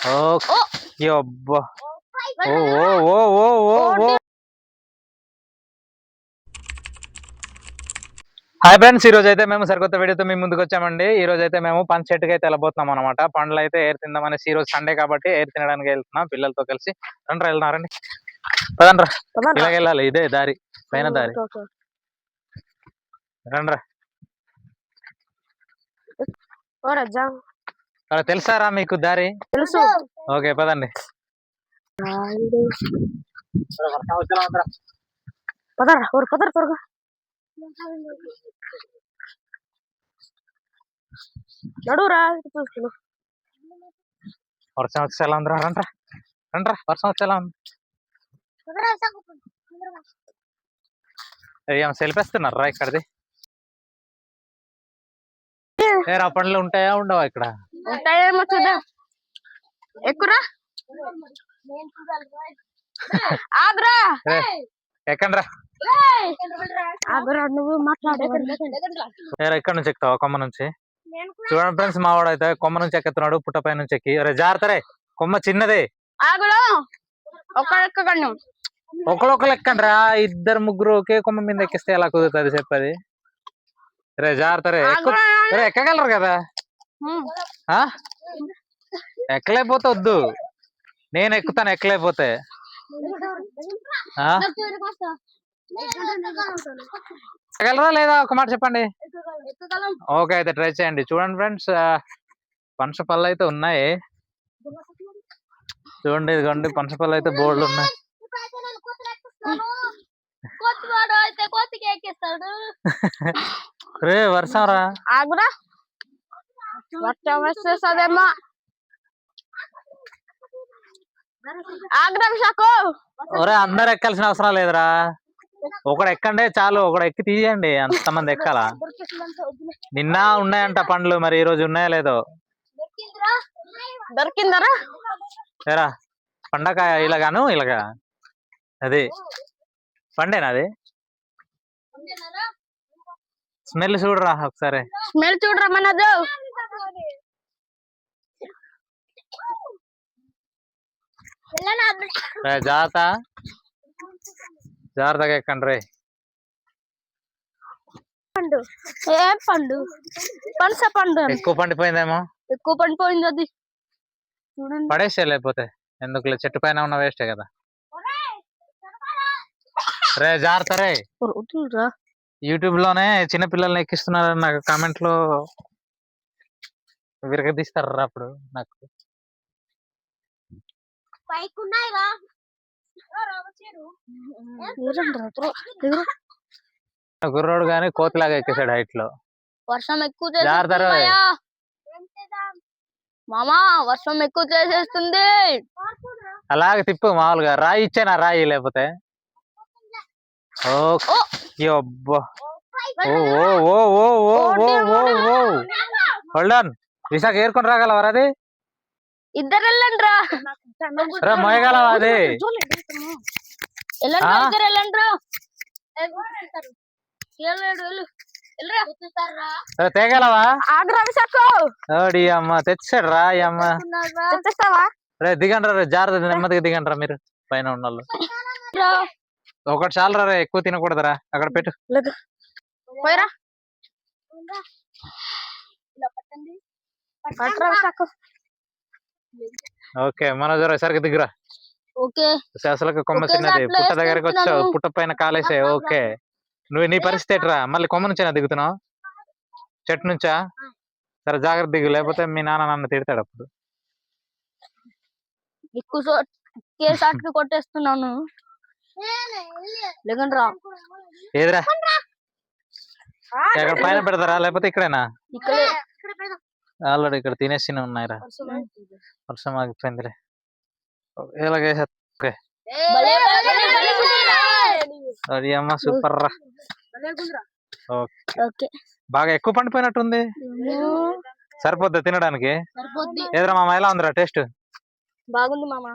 Okay అబ్బా. ఓ ఓ ఓ ఓ ఓ ఓ. Hi friends, ఈ రోజు అయితే మేము సరికొత్త వీడియోతో మీ ముందుకు వచ్చామండి. ఈ రోజు అయితే మేము పండు చెట్టుకి అయితే వెళ్ళబోతున్నాం అనమాట. పండ్లు అయితే ఏరు తిందామనేసి, ఈ రోజు సండే కాబట్టి ఏరు తినడానికి వెళ్తున్నాం పిల్లలతో కలిసి. రండి వెళ్తున్నారండి, పదండ్రా. ఇలాగ వెళ్ళాలి, ఇదే దారి, పైన దారి. రండ్రా. తెలుసారా మీకు దారి? తెలుసు. ఓకే పదండి. త్వరగా నడురా. వర్షం వచ్చి ఎలా ఉందిరా? రండ్రా రండ్రా, వర్షం వచ్చి ఎలా ఉంది? ఏం సెల్ఫేస్తున్నారా ఇక్కడది? ఆ పండ్లు ఉంటాయా ఉండవా ఇక్కడ? ఉంటాయేమో చూద్దాం. ఎక్కురా. ఆగ్రా. ఎక్కండ్రా. ఆగ్రా, నువ్వు మాట్లాడే. ఇక్కడ నుంచి ఎక్కుతావా? కొమ్మ నుంచి. చూడండి ఫ్రెండ్స్, మా వాడు అయితే కొమ్మ నుంచి ఎక్కుతున్నాడు, పుట్టపై నుంచి ఎక్కి. అరే జాగ్రత్తరే, కొమ్మ చిన్నది. ఒకళ్ళు ఎక్కండ్రా, ఇద్దరు ముగ్గురు ఒకే కొమ్మ మీద ఎక్కిస్తే ఎలా కుదురుతుంది చెప్పది? రే జాగ్రత్తరే, ఎక్కగలరు కదా? ఎక్కలేకపోతే వద్దు, నేను ఎక్కుతాను ఎక్కలేకపోతే. ఎక్కగలరా లేదా ఒక మాట చెప్పండి. ఓకే అయితే ట్రై చేయండి. చూడండి ఫ్రెండ్స్, పనస పళ్ళు అయితే ఉన్నాయి. చూడండి, ఇదిగోండి పనస పళ్ళు అయితే బోర్డులు ఉన్నాయి. రే వర్షం రా. ఆగురా, వర్షం వచ్చేస్తుందేమో. ఆగ్రా విశాఖ. ఒరే అందరు ఎక్కాల్సిన అవసరం లేదురా, ఒకడు ఎక్కండి చాలు. ఒకడు ఎక్కి తీయండి, అంతమంది ఎక్కాలా? నిన్న ఉన్నాయంట పండ్లు, మరి ఈ రోజు ఉన్నాయో లేదో? దొరికిందరా? ఏరా పండకాయ ఇలాగాను, ఇలాగా అది పండేనా? అది స్మెల్ చూడరా ఒకసారి. స్మెల్ చూడరా మనదు. జాగ్రత్తగా ఎక్కండి రే. పండు ఏ పండు? పనస పండు. ఎక్కువ పండిపోయిందేమో. ఎక్కువ పండిపోయింది అది. పడేసే, లేకపోతే ఎందుకు? చెట్టు పైన ఉన్న వేస్టే కదా. రే జాగ్రత్త రే. యూట్యూబ్ లోనే చిన్న పిల్లల్ని ఎక్కిస్తున్నారు, నాకు కామెంట్ లో విరగదీస్తారా అప్పుడు నాకు. గుర్రోడు గాని కోతిలాగా ఎక్కేసాడు హైట్ లో. వర్షం ఎక్కువ మామా, వర్షం ఎక్కువ చేసేస్తుంది. అలాగే తిప్పు మామూలుగా. రాయి ఇచ్చానా? రాయి లేకపోతే విశాఖ ఏరుకొని రాగలవరా? అది ఇద్దరు వెళ్ళండి రా. మోయగలవా అది? ఇద్దరు వెళ్ళండి. తేగలవా? ఆగ్రా విశాఖ. ఓడి అమ్మ తెచ్చాడు రా. అమ్మ రే దిగండి రా, జాగ్రత్త, నెమ్మదిగా దిగండి రా మీరు పైన ఉన్నోళ్ళు. ఒకటి చాలరా రే, ఎక్కువ తినకూడదురా. అక్కడ పెట్టు. ఓకే మనోజర్ సరికి దిగురా. అసలు కొమ్మ చిన్నది, పుట్ట దగ్గరకు వచ్చావు, పుట్ట పైన కాలేసే. ఓకే, నువ్వు నీ పరిస్థితి ఎట్రా? మళ్ళీ కొమ్మ నుంచేనా దిగుతున్నావు? చెట్టు నుంచా? సరే జాగ్రత్త దిగు, లేకపోతే మీ నాన్న నన్ను తిడతాడు అప్పుడు. ఎక్కువ కొట్టేస్తున్నాను. ఏదిరా? ఎక్కడ పైన పెడతారా లేకపోతే ఇక్కడేనా? ఆల్రెడీ ఇక్కడ తినేసి ఉన్నాయిరా. వర్షం ఆగిపోయిందిలే. ఎలాగేసా? అమ్మ సూపర్ రా. ఓకే, బాగా ఎక్కువ పండిపోయినట్టుంది. సరిపోద్ది తినడానికి? ఏదరా మామ, ఎలా ఉందిరా టేస్ట్? బాగుంది మామ.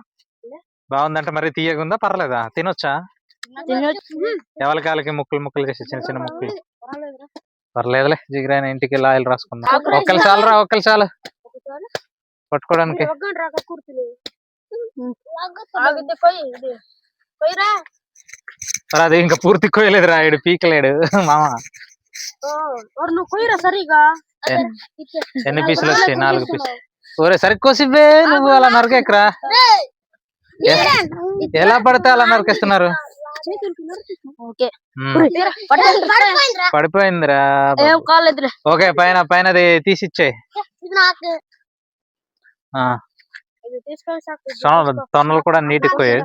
బాగుందంటే మరి తీయగుందా? పర్లేదా? తినొచ్చా? ఎవరికాలకి ముక్కలు ముక్కలు చేసి, చిన్న చిన్న ముక్కలు. పర్లేదులే, జిగిరైన ఇంటికి వెళ్ళి ఆయిల్ రాసుకుందాం. ఒక్కలు చాలు రా, ఒక్కలు చాలు. పట్టుకోవడానికి మరి అది ఇంకా పూర్తి కోయలేదు రాయుడు పీకలేడు మామ. నువ్వు కొయ్యరా సరిగా. ఎన్ని పీసులు వచ్చాయి? 4 పీసులు. ఒరే సరికోసివే, నువ్వు అలా నరకెక్కరా. ఎలా పడితే అలా నరికేస్తున్నారు. పడిపోయిందిరా. ఓకే, పైనది తీసిచ్చే. తొన్నలు కూడా నీటికి పోయాయి,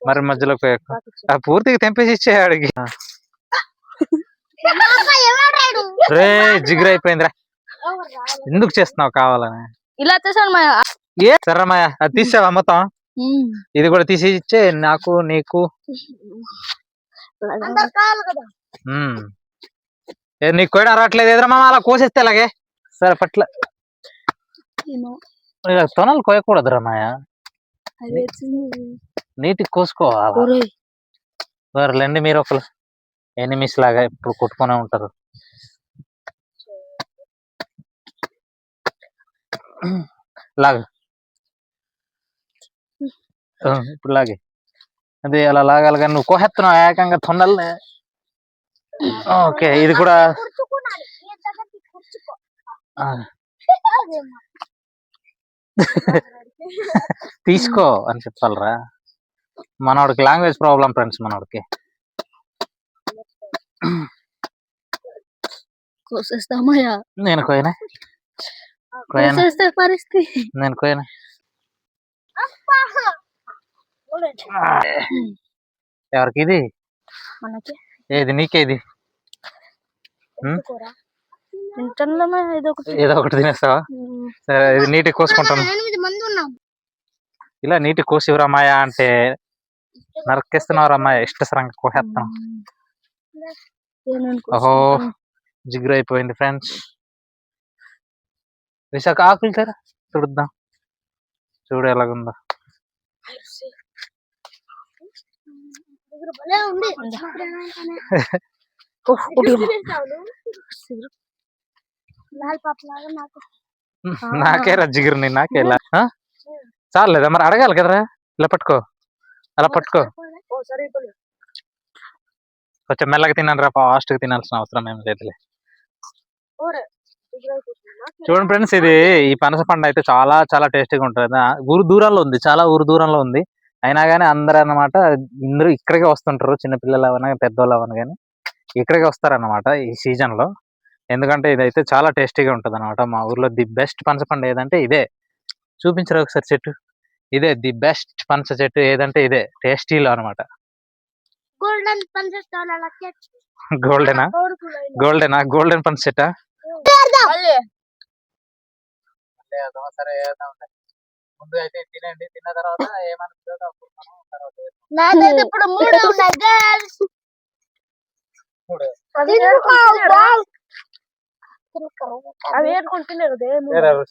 మరి మధ్యలో పోయాక పూర్తిగా తెంపేసి ఇచ్చే ఆడికి. రే జిగురు అయిపోయిందిరా, ఎందుకు చేస్తున్నావు కావాలని? ఇలా చేశాను సరే మాయా, అది తీసావా మొత్తం? ఇది కూడా తీసి ఇచ్చే నాకు నీకు. నీకు కూడా రావట్లేదు ఎదురా మామ, అలా కోసేస్తే అలాగే. సరే పట్ల తొనలు కోయకూడదురా మాయా, నీటికి కోసుకోవాలి. సరేలేండి, మీరు ఒకరు ఎనిమిస్ లాగా ఇప్పుడు కొట్టుకునే ఉంటారు. లాగా ఇప్పుడు లాగే, అది అలా లాగాలి కానీ నువ్వు కోహెత్తున్నావు ఏకంగా తొండల్ని. ఓకే, ఇది కూడా తీసుకో అని చెప్పాలరా. మనోడికి లాంగ్వేజ్ ప్రాబ్లం ఫ్రెండ్స్, మనోడికి. నేను కోయనా, నేను కోయనా. ఎవరికి ఇది? ఏది నీకేది? ఏదో ఒకటి తినేస్తావా? సరే, ఇది నీటికి కోసుకుంటాను. ఇలా నీటికి కోసివరా మాయా అంటే నరకేస్తున్నావురా మాయా, ఇష్టసరంగా కోసేస్తాను. ఓహో, జిగురు అయిపోయింది ఫ్రెండ్స్. విశాఖ ఆకులు తెరా చూద్దాం, చూడు ఎలాగుందో. నాకేరా జిగురు, నీ నాకేలా చాలేదా? మరి అడగాలి కదరా. ఇలా పట్టుకో, అలా పట్టుకో. కొంచెం మెల్లగా తినాలి రా, ఫాస్ట్గా తినాల్సిన అవసరం ఏం లేదులే. చూడండి ఫ్రెండ్స్, ఇది ఈ పనస పండు అయితే చాలా చాలా టేస్టీగా ఉంటుంది. ఊరు దూరంలో ఉంది, చాలా ఊరు దూరంలో ఉంది. అయినా కానీ అందరూ అన్నమాట అందరూ ఇక్కడికే వస్తుంటారు, చిన్నపిల్లలు అవనా పెద్దవాళ్ళు అవనా కానీ ఇక్కడికే వస్తారన్నమాట ఈ సీజన్ లో. ఎందుకంటే ఇదైతే చాలా టేస్టీగా ఉంటుంది అనమాట. మా ఊర్లో ది బెస్ట్ పనస పండు ఏదంటే ఇదే. చూపించరు ఒకసారి చెట్టు, ఇదే ది బెస్ట్ పనస చెట్టు ఏదంటే ఇదే, టేస్టీలో అనమాట. గోల్డెనా? గోల్డెన్ పనస చెట్టా? సరే, ముందు అయితే తినండి, తిన్న తర్వాత ఏమన్నా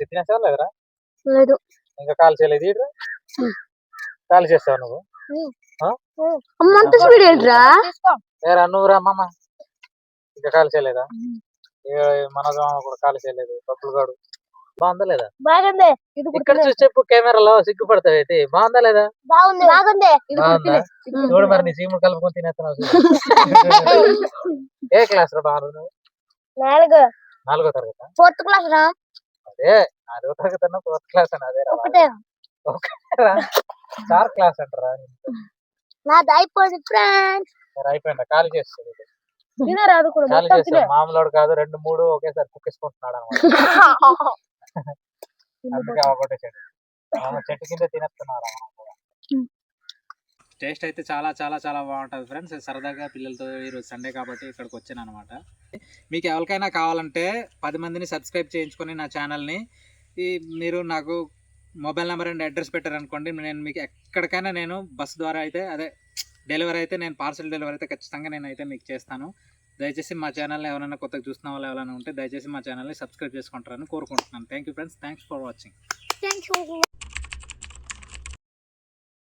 తినేసావా లేదు, ఇంకా కాల్ చేయలేదు. కాల్ చేస్తావు నువ్వు? నువ్వు రా మామ, ఇంకా కాల్ చేయలేదా? మనోజ్ మామ కూడా కాల్ చేయలేదు. పప్పులు గాడు బాగుందా లేదా? బాగుంది. ఇక్కడ చూసి చెప్పు, కెమెరాలో సిగ్గుపడతావు అయితే. బాగుందా లేదా? బాగుంది. చూడు మరి, నీ సీములు కలుపుకొని తినేస్తున్నావు. ఏ క్లాస్ రా బాగా? 4వ తరగతి. 4th క్లాస్ రా. అదే 4వ తరగతి అన్న 4th క్లాస్ అని అదే రా. 4 క్లాస్ అంటారా? నాది అయిపోయింది ఫ్రెండ్స్. అయిపోయిందా? ఖాళీ చేస్తుంది. ఖాళీ చేస్తాడు, మామూలు కాదు. 2, 3 ఒకేసారి కుక్కేసుకుంటున్నాడు అనమాట. అందుకే ఒకటే చెట్టు కింద తినేస్తున్నారు. టేస్ట్ అయితే చాలా చాలా చాలా బాగుంటుంది ఫ్రెండ్స్. సరదాగా పిల్లలతో ఈరోజు సండే కాబట్టి ఇక్కడికి వచ్చాను అనమాట. మీకు ఎవరికైనా కావాలంటే 10 మందిని సబ్స్క్రైబ్ చేయించుకొని నా ఛానల్ని, మీరు నాకు మొబైల్ నెంబర్ అండ్ అడ్రస్ పెట్టారనుకోండి, నేను మీకు ఎక్కడికైనా నేను బస్ ద్వారా అయితే అదే డెలివరీ అయితే, నేను పార్సల్ డెలివరీ అయితే ఖచ్చితంగా నేనైతే మీకు చేస్తాను. దయచేసి మా ఛానల్ని ఎవరైనా కొత్తగా చూస్తున్న వాళ్ళు ఎవరైనా ఉంటే దయచేసి మా ఛానల్ని సబ్స్క్రైబ్ చేసుకుంటారని కోరుకుంటున్నాను. Thank you friends, thanks for watching.